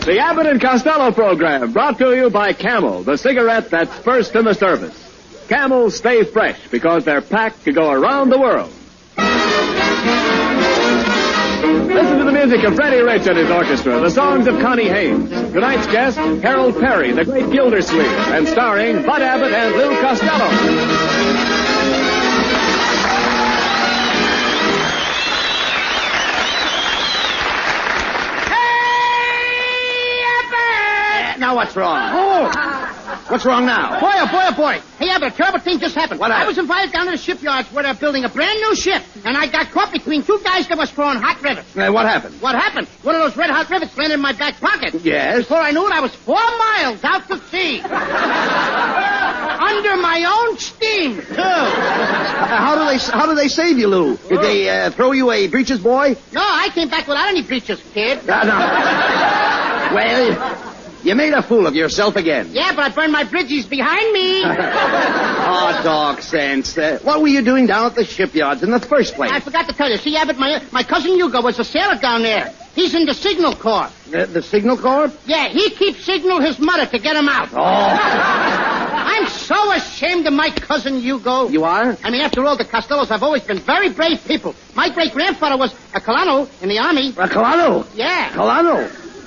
The Abbott and Costello program, brought to you by Camel, the cigarette that's first in the service. Camels stay fresh because they're packed to go around the world. Listen to the music of Freddie Rich and his orchestra, the songs of Connie Haynes. Tonight's guest, Harold Perry, the great Gildersleeve, and starring Bud Abbott and Lou Costello. Now what's wrong? Oh! What's wrong now? Boy. Hey, Abbott, a terrible thing just happened. What happened? I was invited down to the shipyards where they're building a brand new ship, and I got caught between two guys that was throwing hot rivets. What happened? What happened? One of those red hot rivets landed in my back pocket. Yes? Before I knew it, I was 4 miles out to sea. Under my own steam, too. How do they save you, Lou? Did they throw you a breeches boy? No, I came back without any breeches, kid. No. Well, you made a fool of yourself again. Yeah, but I burned my bridges behind me. Oh, dog sense. What were you doing down at the shipyards in the first place? I forgot to tell you. See, Abbott, my cousin Hugo was a sailor down there. He's in the Signal Corps. The Signal Corps? Yeah, he keeps signal his mother to get him out. Oh. I'm so ashamed of my cousin Hugo. You are? I mean, after all, the Costellos have always been very brave people. My great-grandfather was a Colonel in the Army. A Colonel? Yeah. Colonel?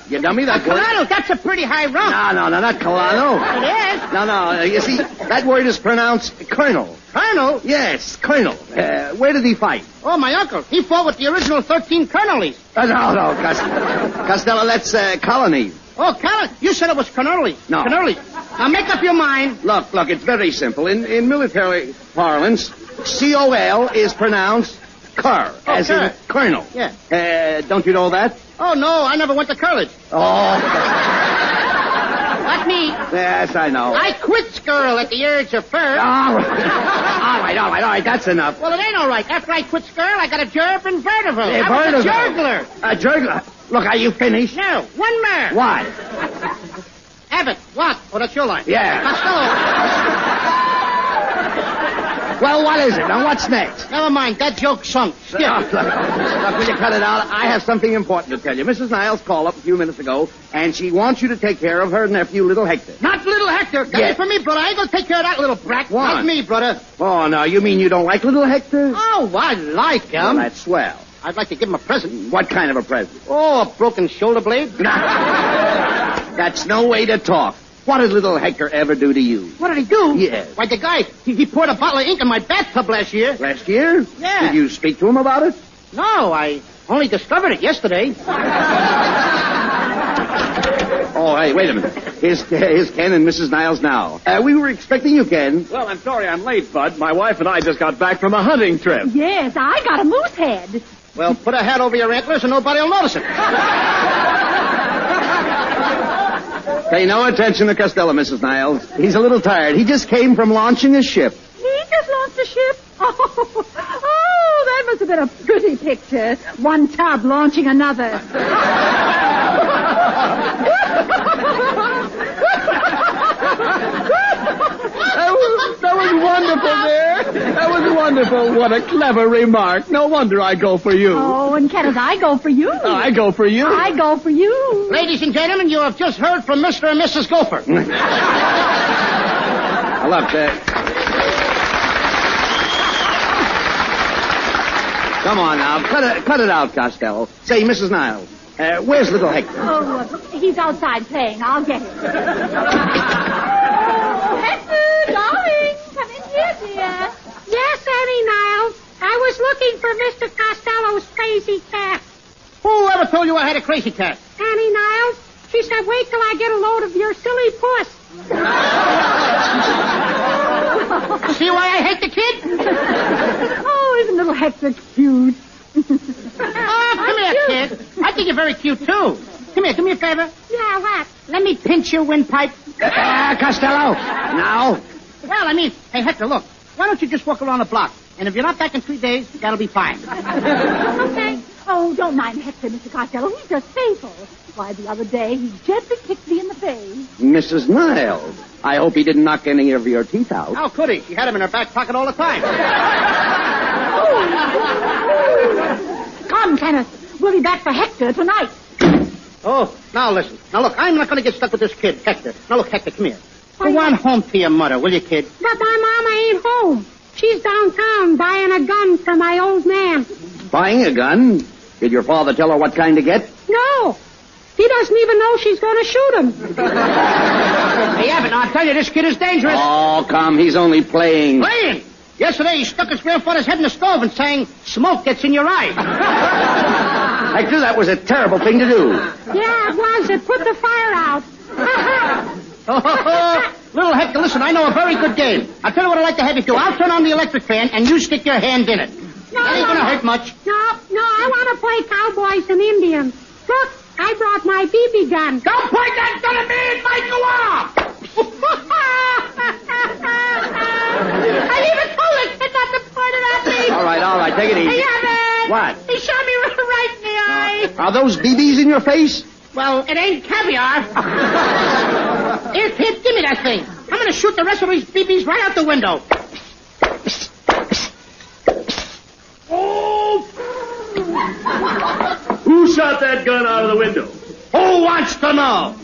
You dummy, that word? Colonel, that's a pretty high rank. No, not Colonel. It is. No, you see, that word is pronounced Colonel. Colonel? Yes, Colonel. Where did he fight? Oh, my uncle. He fought with the original 13 Colonels. No, Costello, that's colonies. Oh, Colonel. You said it was Colonel. No. Colonel. Now, make up your mind. Look, it's very simple. In military parlance, C-O-L is pronounced Cur, as in Colonel. Yeah. Don't you know that? Oh, no, I never went to college. Oh. Like me. Yes, I know. I quit Skirl at the urge of fur. All right, that's enough. Well, it ain't all right. After I quit Skirl, I got a job in Vertival. I was a juggler. A juggler? Look, are you finished? No, one more. What? Abbott, what? Oh, that's your line. Yeah. Costello. Well, what is it? Now, what's next? Never mind. That joke sunk. Skip. Look, will you cut it out? I have something important to tell you. Mrs. Niles called up a few minutes ago, and she wants you to take care of her nephew, little Hector. Not little Hector. That's it for me, brother. I ain't gonna take care of that little brat. What? Not me, brother. Oh, no, you mean you don't like little Hector? Oh, I like him. Well, that's swell. I'd like to give him a present. What kind of a present? Oh, a broken shoulder blade. That's no way to talk. What did little Hector ever do to you? What did he do? Yes. Why, the guy, he poured a bottle of ink in my bathtub last year. Last year? Yeah. Did you speak to him about it? No, I only discovered it yesterday. Oh, hey, wait a minute. Here's Ken and Mrs. Niles now. We were expecting you, Ken. Well, I'm sorry I'm late, Bud. My wife and I just got back from a hunting trip. Yes, I got a moose head. Well, put a hat over your antlers and nobody will notice it. Pay no attention to Costello, Mrs. Niles. He's a little tired. He just came from launching a ship. He just launched a ship? Oh, that must have been a pretty picture. One tub launching another. That was wonderful there. That was wonderful. What a clever remark. No wonder I go for you. Oh, and Kenneth, I go for you. I go for you. I go for you. Ladies and gentlemen, you have just heard from Mr. and Mrs. Gopher. Look, come on now. Cut it out, Costello. Say, Mrs. Niles, where's little Hector? Oh, he's outside playing. I'll get him. Oh, Hector, darling, come in here, dear. Yes, Annie Niles. I was looking for Mr. Costello's crazy cat. Who ever told you I had a crazy cat? Annie Niles. She said, wait till I get a load of your silly puss. See why I hate the kid? Oh, isn't little Hector cute? Oh, come here, kid. I think you're very cute, too. Come here, do me a favor. Yeah, what? Let me pinch your windpipe. Costello, now. Well, I mean, hey, Hector, look. Why don't you just walk around the block? And if you're not back in 3 days, that'll be fine. Okay. Oh, don't mind Hector, Mr. Costello. He's just faithful. Why, the other day, he gently kicked me in the face. Mrs. Niles, I hope he didn't knock any of your teeth out. How could he? She had him in her back pocket all the time. Come, Kenneth. We'll be back for Hector tonight. Oh, now listen. Now look, I'm not going to get stuck with this kid, Hector. Now look, Hector, come here. Go on home to your mother, will you, kid? But my mama ain't home. She's downtown buying a gun for my old man. Buying a gun? Did your father tell her what kind to get? No. He doesn't even know she's going to shoot him. Hey, Abbott, I'll tell you, this kid is dangerous. Oh, come, he's only playing. Playing? Yesterday, he stuck his grandfather's head in the stove and sang, "Smoke gets in your eye." Hector, that was a terrible thing to do. Yeah, it was. It put the fire out. Little Hector, listen, I know a very good game. I'll tell you what I'd like to have you do. I'll turn on the electric fan, and you stick your hand in it. That ain't going to hurt much. No, I want to play cowboys and Indians. Look, I brought my BB gun. Don't point that gun at me! It might go off! I even told the kid not to point it at me. All right, take it easy. Hey, Abbott. What? He shot me right in the eye. Are those BBs in your face? Well, it ain't caviar. Here, kid, give me that thing. I'm going to shoot the rest of these BBs right out the window. Oh! Who shot that gun out of the window? Who wants to know?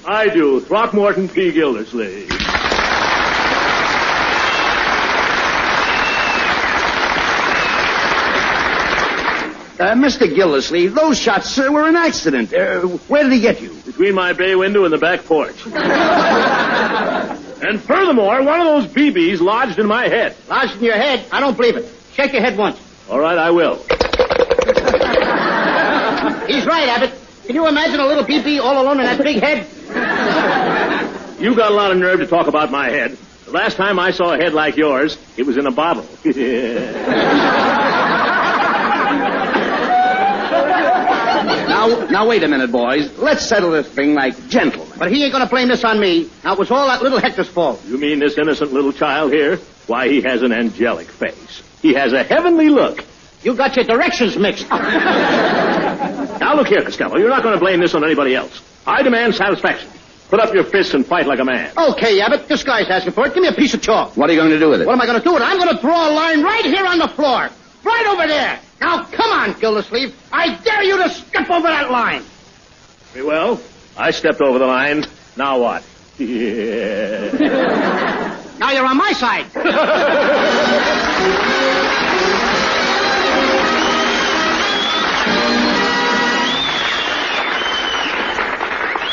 I do. Throckmorton P. Gildersleeve. Mr. Gildersleeve, those shots, sir, were an accident. Where did he get you? Between my bay window and the back porch. And furthermore, one of those BBs lodged in my head. Lodged in your head? I don't believe it. Shake your head once. All right, I will. He's right, Abbott. Can you imagine a little BB all alone in that big head? You got a lot of nerve to talk about my head. The last time I saw a head like yours, it was in a bottle. Now, wait a minute, boys. Let's settle this thing like gentlemen. But he ain't going to blame this on me. Now, it was all that little Hector's fault. You mean this innocent little child here? Why, he has an angelic face. He has a heavenly look. You got your directions mixed. Now, look here, Costello. You're not going to blame this on anybody else. I demand satisfaction. Put up your fists and fight like a man. Okay, Abbott. This guy's asking for it. Give me a piece of chalk. What are you going to do with it? What am I going to do with it? I'm going to draw a line right here on the floor. Right over there. Now, come on, Gildersleeve. I dare you to step over that line. Very well. I stepped over the line. Now what? Now you're on my side.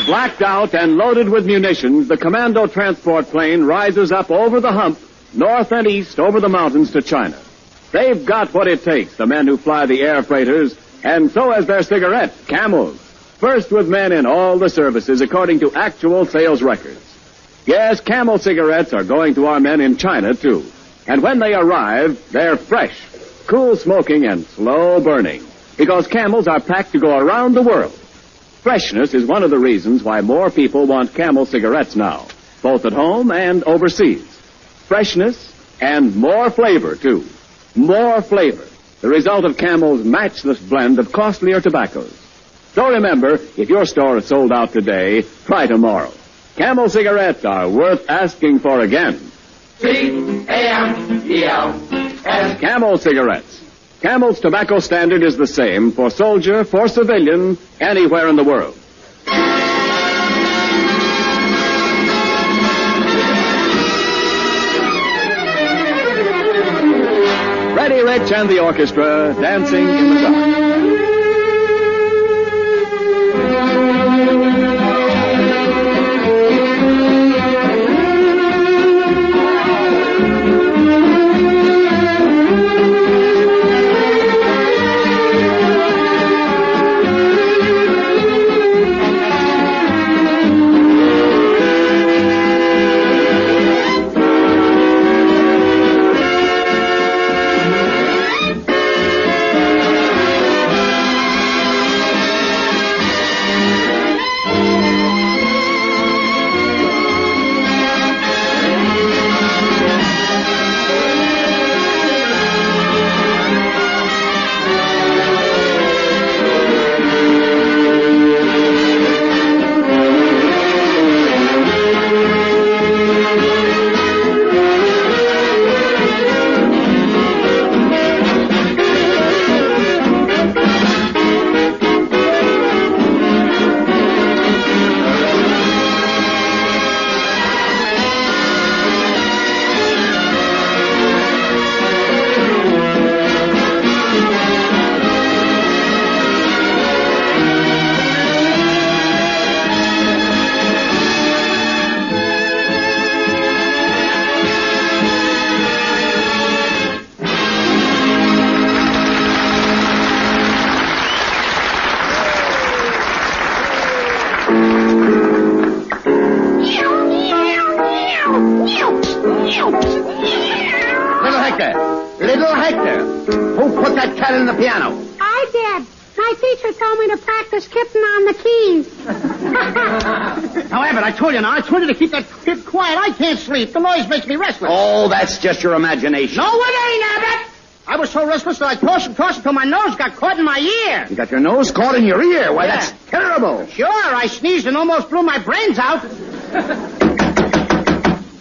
Blacked out and loaded with munitions, the commando transport plane rises up over the hump, north and east over the mountains to China. They've got what it takes, the men who fly the air freighters, and so has their cigarette, Camels. First with men in all the services according to actual sales records. Yes, Camel cigarettes are going to our men in China, too. And when they arrive, they're fresh, cool smoking and slow burning, because Camels are packed to go around the world. Freshness is one of the reasons why more people want Camel cigarettes now, both at home and overseas. Freshness and more flavor, too. More flavor, the result of Camel's matchless blend of costlier tobaccos. So remember, if your store is sold out today, try tomorrow. Camel cigarettes are worth asking for again. C-A-M-E-L-S. Camel cigarettes. Camel's tobacco standard is the same for soldier, for civilian, anywhere in the world. Freddie Rich and the orchestra dancing in the dark. Little Hector. Little Hector. Who put that cat in the piano? I did. My teacher told me to practice kitten on the keys. Now, Abbott, I told you to keep that kid quiet. I can't sleep. The noise makes me restless. Oh, that's just your imagination. No, it ain't, Abbott. I was so restless that I tossed until my nose got caught in my ear. You got your nose caught in your ear. Why, that's terrible. Sure, I sneezed and almost blew my brains out.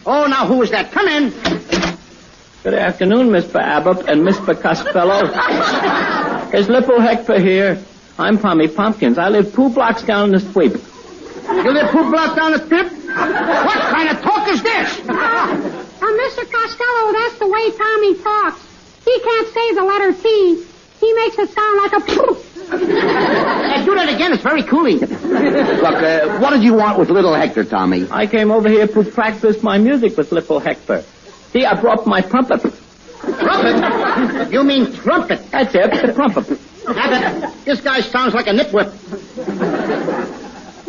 Oh, now who is that? Come in. Good afternoon, Mr. Abbott and Mr. Costello. Is Lipple Hector here? I'm Pommy Pumpkins. I live 2 blocks down the street. You live 2 blocks down the strip? What kind of talk is this? Mr. Costello, that's the way Tommy talks. He can't say the letter T. He makes it sound like a poof. Do that again. It's very cooling. Look, what did you want with little Hector, Tommy? I came over here to practice my music with Lipple Hector. See, I brought my trumpet. Trumpet? You mean trumpet? That's it, the trumpet. Abbott, this guy sounds like a nitwhip.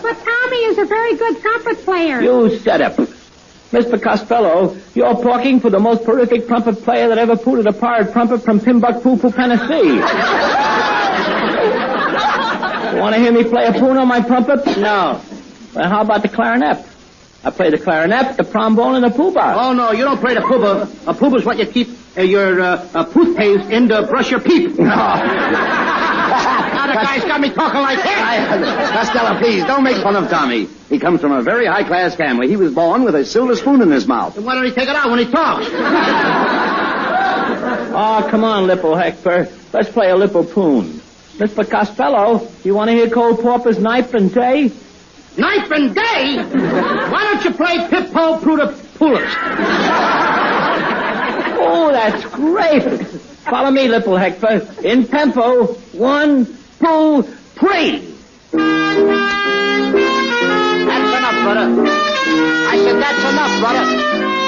But Tommy is a very good trumpet player. You said it. Mr. Costello, you're talking for the most terrific trumpet player that ever pooted a pirate trumpet from Timbuktu to Tennessee. Want to hear me play a poon on my trumpet? No. Well, how about the clarinet? I play the clarinet, the trombone, and the poobah. Oh, no, you don't play the poobah. A poobah's what you keep your toothpaste in to brush your teeth. No. Now the guy's got me talking like that. Costello, please, don't make fun of Tommy. He comes from a very high-class family. He was born with a silver spoon in his mouth. Then why don't he take it out when he talks? Oh, come on, Lipple Hector. Let's play a Lipple poon. Mr. Costello, you want to hear Cole Porpoise Knife and Day? Knife and Day? Why don't you play Pip-Po Pruda Poolers? Oh, that's great. Follow me, Lipple Hector. In tempo. 1, 2, 3. That's enough, brother. I said that's enough, brother.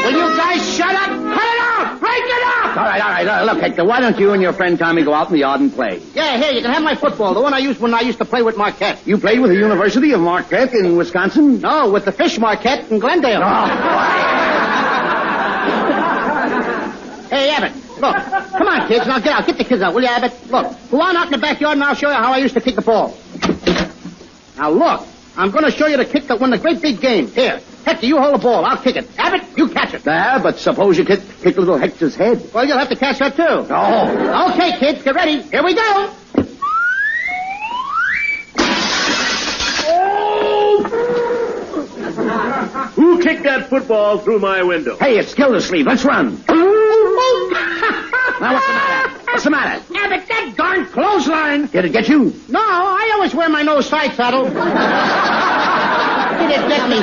Will you guys shut up? Cut it out! Break it up! All right. Look, Hector, why don't you and your friend Tommy go out in the yard and play? Yeah, here, you can have my football, the one I used when I used to play with Marquette. You played with the University of Marquette in Wisconsin? No, with the Fish Marquette in Glendale. Oh. Hey, Abbott, look. Come on, kids. Now get out. Get the kids out, will you, Abbott? Look, go on out in the backyard and I'll show you how I used to kick the ball. Now, look. I'm going to show you the kick that won the great big game. Here. Hector, you hold the ball. I'll kick it. Abbott, you catch it. But suppose you kick little Hector's head. Well, you'll have to catch that, too. Oh. Okay, kids, get ready. Here we go. Who kicked that football through my window? Hey, it's Gildersleeve. Let's run. Now, what's the matter? What's the matter? Abbott, that darn clothesline. Did it get you? No, I always wear my nose side saddle. Did it get me?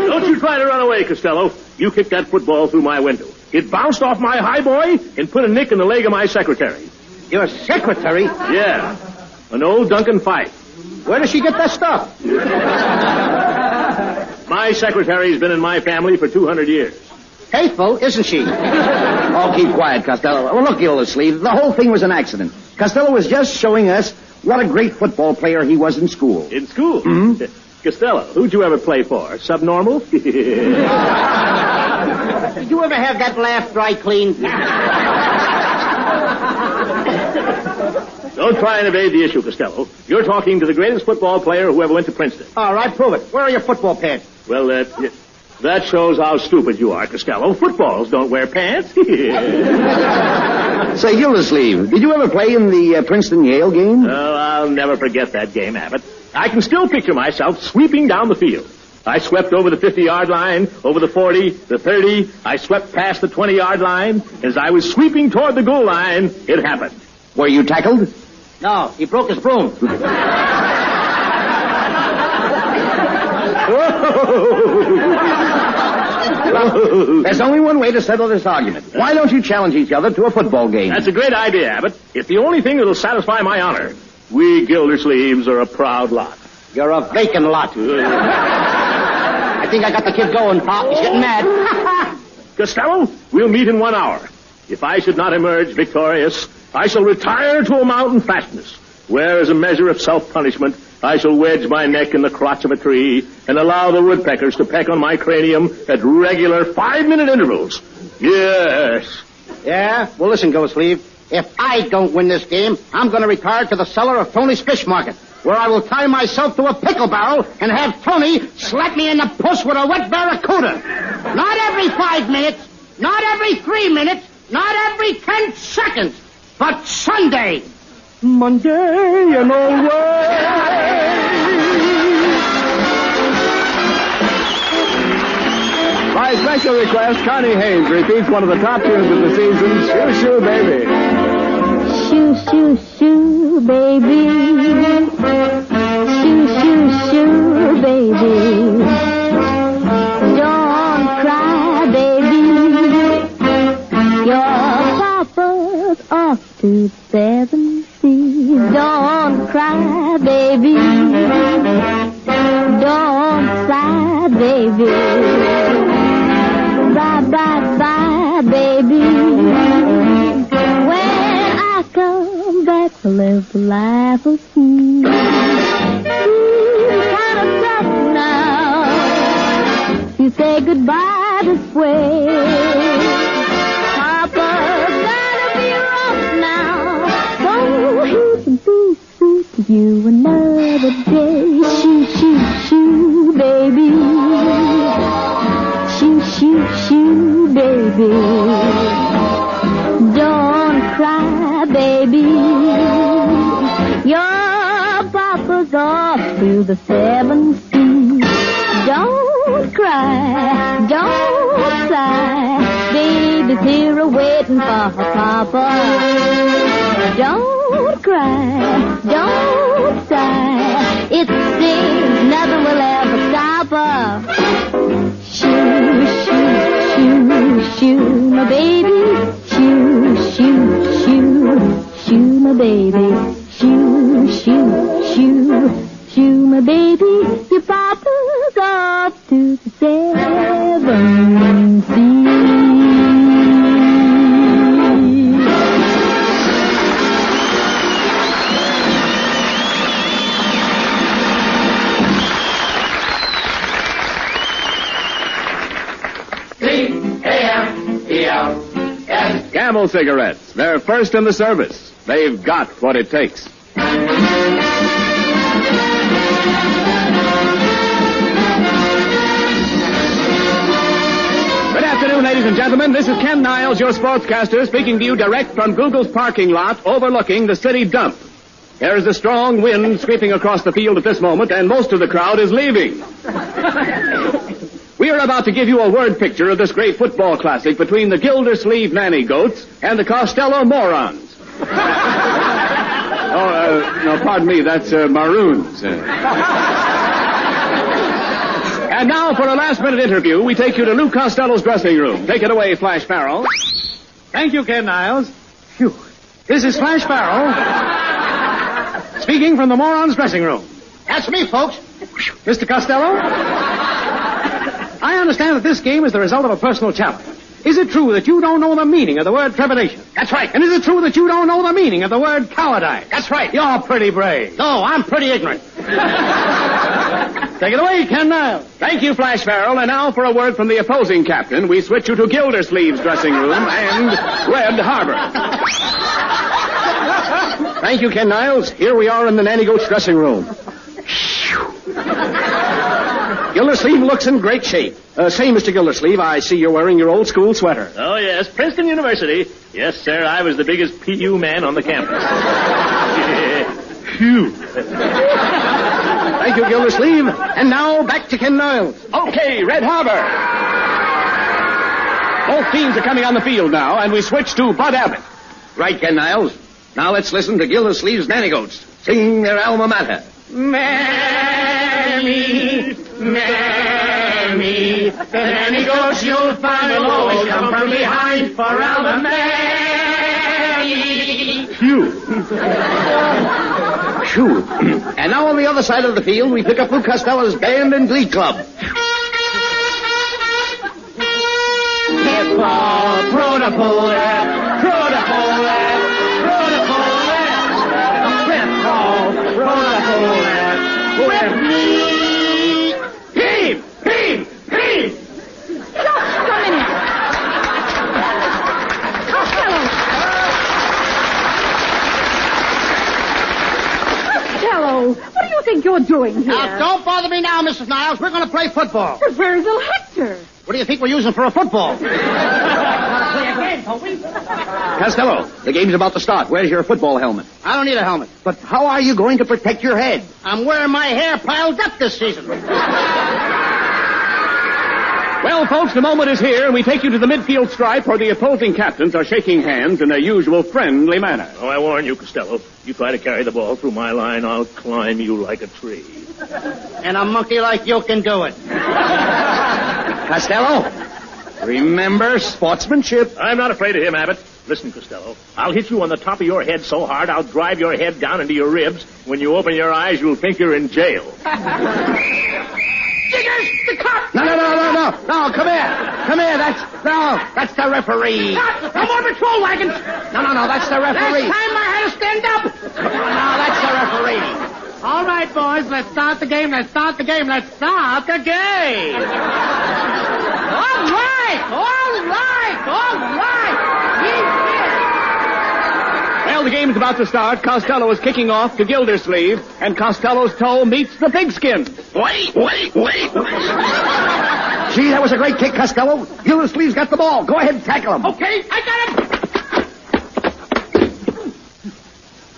Don't you try to run away, Costello. You kicked that football through my window. It bounced off my highboy and put a nick in the leg of my secretary. Your secretary? Yeah. An old Duncan Fife. Where does she get that stuff? My secretary's been in my family for 200 years. Faithful, isn't she? Oh, keep quiet, Costello. Well, look, Gildersleeve, the whole thing was an accident. Costello was just showing us what a great football player he was in school. In school? Mm-hmm. Costello, who'd you ever play for? Subnormal? Did you ever have that laugh dry clean? Don't try and evade the issue, Costello. You're talking to the greatest football player who ever went to Princeton. All right, prove it. Where are your football pads? Well, that shows how stupid you are, Costello. Footballs don't wear pants. Say, Gildersleeve, did you ever play in the Princeton-Yale game? Oh, I'll never forget that game, Abbott. I can still picture myself sweeping down the field. I swept over the 50-yard line, over the 40, the 30. I swept past the 20-yard line. As I was sweeping toward the goal line, it happened. Were you tackled? No, he broke his broom. Well, there's only one way to settle this argument. Why don't you challenge each other to a football game? That's a great idea, Abbott. It's the only thing that'll satisfy my honor. We Gildersleeves are a proud lot. You're a vacant lot. I think I got the kid going, Pop. He's getting mad. Costello, we'll meet in 1 hour. If I should not emerge victorious, I shall retire to a mountain fastness, where, as a measure of self-punishment, I shall wedge my neck in the crotch of a tree and allow the woodpeckers to peck on my cranium at regular 5-minute intervals. Yes. Yeah? Well, listen, Gildersleeve. If I don't win this game, I'm going to retire to the cellar of Tony's Fish Market, where I will tie myself to a pickle barrel and have Tony slap me in the puss with a wet barracuda. Not every 5 minutes, not every 3 minutes, not every 10 seconds, but Sunday. Monday and away. By special request, Connie Haynes repeats one of the top tunes of the season, Shoo Shoo Baby. Shoo, shoo, shoo, baby. Shoo, shoo, shoo, baby. Don't cry, baby. Your papa's off to the 7 seas. Don't cry, baby. Don't sigh, baby. Bye, bye, bye, baby. When I come back to live the life of me. It's kind of tough now. You say goodbye this way. Papa's gotta be rough now. So he can be sweet to you another day. Shoo, shoo, shoo, baby. Shoo, shoo, shoo, baby. Don't cry, baby. Your papa's off to the 7 seas. Don't cry, don't sigh. Baby's here a-waiting for her papa. Don't cry, don't sigh. It seems nothing will ever stop her. Shoo, shoo, shoo, shoo, my baby. Shoo, shoo, shoo, shoo, my baby. Shoo, shoo, shoo, shoo, my baby. Your papa's off to the 7 seas. C-A-M-E-L-S. Camel cigarettes. They're first in the service. They've got what it takes. Good afternoon, ladies and gentlemen. This is Ken Niles, your sportscaster, speaking to you direct from Google's parking lot overlooking the city dump. There is a strong wind sweeping across the field at this moment, and most of the crowd is leaving. We are about to give you a word picture of this great football classic between the Gildersleeve Nanny Goats and the Costello Morons. No, pardon me, that's Maroons. And now for a last-minute interview, we take you to Lou Costello's dressing room. Take it away, Flash Farrell. Thank you, Ken Niles. Phew. This is Flash Farrell, speaking from the Morons' dressing room. That's me, folks. Mr. Costello, I understand that this game is the result of a personal challenge. Is it true that you don't know the meaning of the word trepidation? That's right. And is it true that you don't know the meaning of the word cowardice? That's right. You're pretty brave. No, I'm pretty ignorant. Take it away, Ken Niles. Thank you, Flash Farrell. And now for a word from the opposing captain, we switch you to Gildersleeve's dressing room and Red Harbor. Thank you, Ken Niles. Here we are in the Nanny Goat's dressing room. Gildersleeve looks in great shape. Say, Mr. Gildersleeve, I see you're wearing your old school sweater. Oh, yes, Princeton University. Yes, sir, I was the biggest PU man on the campus. Phew. Thank you, Gildersleeve. And now, back to Ken Niles. Okay, Red Harbor. Both teams are coming on the field now, and we switch to Bud Abbott. Right, Ken Niles. Now let's listen to Gildersleeve's Nanny Goats sing their alma mater. Mammy, Mammy, the nanny goats you'll find will always come from behind for Alma Mammy. Phew. Phew. And now on the other side of the field, we pick up Lou Costello's band and glee club. Hip-hop, protocol, protocol, protocol, hip-hop, protocol. you doing here? Now, don't bother me now, Mrs. Niles. We're going to play football. But where's little Hector? What do you think we're using for a football? Costello, the game's about to start. Where's your football helmet? I don't need a helmet. But how are you going to protect your head? I'm wearing my hair piled up this season. Well, folks, the moment is here, and we take you to the midfield stripe where the opposing captains are shaking hands in their usual friendly manner. Oh, I warn you, Costello. You try to carry the ball through my line, I'll climb you like a tree. And a monkey like you can do it. Costello, remember sportsmanship. I'm not afraid of him, Abbott. Listen, Costello, I'll hit you on the top of your head so hard I'll drive your head down into your ribs. When you open your eyes, you'll think you're in jail. Jiggers, the cop! No, come here. That's the referee. Stop! No more patrol wagons! No, that's the referee. Last time I had to stand up! No, that's the referee. All right, boys, let's start the game. All right! Well, the game's about to start. Costello is kicking off to Gildersleeve, and Costello's toe meets the pigskin. Wait. Gee, that was a great kick, Costello. Gildersleeve's got the ball. Go ahead and tackle him. Okay, I got him!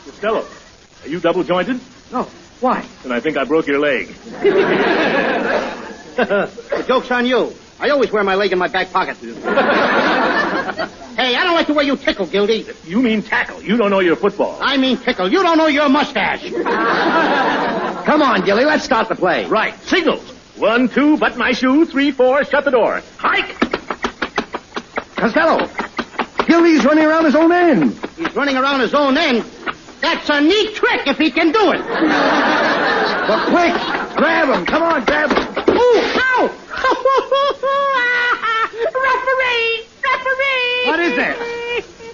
Costello, are you double-jointed? No, why? Then I think I broke your leg. The joke's on you. I always wear my leg in my back pocket. Hey, I don't like the way you tickle, Gildy. You mean tackle. You don't know your football. I mean tickle. You don't know your mustache. Come on, Gilly, let's start the play. Right. Signals. 1, 2, button my shoe. 3, 4, shut the door. Hike! Costello, Gilly's running around his own end. He's running around his own end. That's a neat trick if he can do it. Well, quick, grab him. Come on, grab him. Ooh, ow! Referee! What is it?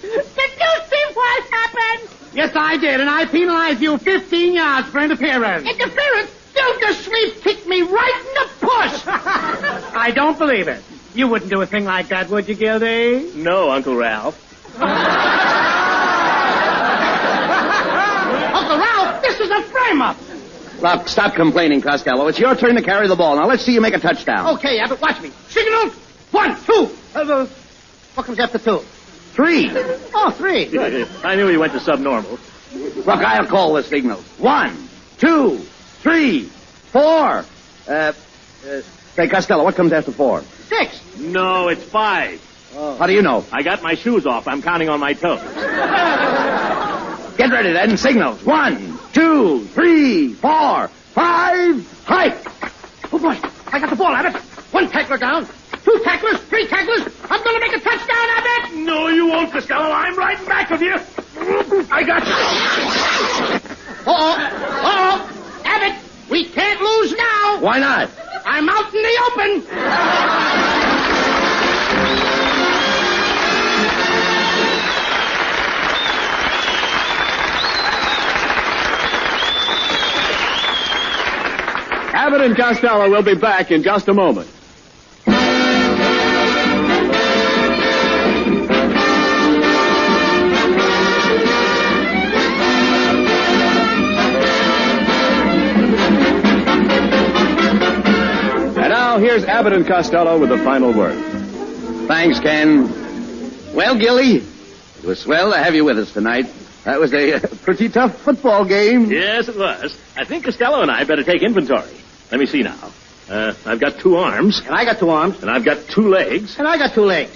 Did you see what happened? Yes, I did, and I penalized you 15 yards for interference. Interference? Gildersleeve kicked me right in the puss! I don't believe it. You wouldn't do a thing like that, would you, Gildy? No, Uncle Ralph. Uncle Ralph, this is a frame-up! Look, stop complaining, Costello. It's your turn to carry the ball. Now, let's see you make a touchdown. Okay, Abbott, watch me. Signal! 1, 2. What comes after 2? 3. Oh, 3. Good. I knew he went to subnormal. Look, I'll call the signals. 1, 2, 3, 4. Say, Costello, what comes after 4? 6. No, it's 5. How do you know? I got my shoes off. I'm counting on my toes. Get ready, then. Signals. 1, 2, 3, 4, 5. Hike! Oh, boy. I got the ball, Abbott. 1 tackler down. 2 tacklers. 3 tacklers. I'm going to make a touchdown, Abbott. No, you won't, Costello. I'm right back of you. I got you. Uh-oh. Abbott, we can't lose now. Why not? I'm out in the open. Abbott and Costello will be back in just a moment. And now here's Abbott and Costello with the final word. Thanks, Ken. Well, Gilly, it was swell to have you with us tonight. That was a pretty tough football game. Yes, it was. I think Costello and I better take inventory. Let me see now. I've got 2 arms. And I got 2 arms. And I've got 2 legs. And I got 2 legs.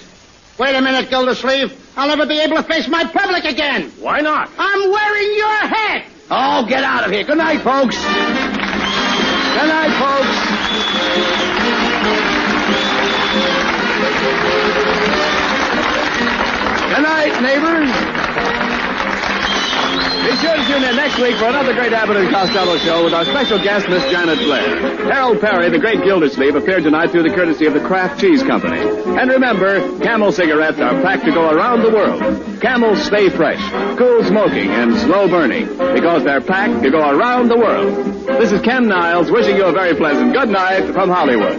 Wait a minute, Gildersleeve. I'll never be able to face my public again. Why not? I'm wearing your head. Oh, get out of here. Good night, folks. Good night, folks. Good night, neighbors. Be sure to tune in next week for another great Abbott and Costello show with our special guest, Miss Janet Blair. Harold Perry, the great Gildersleeve, appeared tonight through the courtesy of the Kraft Cheese Company. And remember, Camel cigarettes are packed to go around the world. Camels stay fresh, cool smoking, and slow burning because they're packed to go around the world. This is Ken Niles wishing you a very pleasant good night from Hollywood.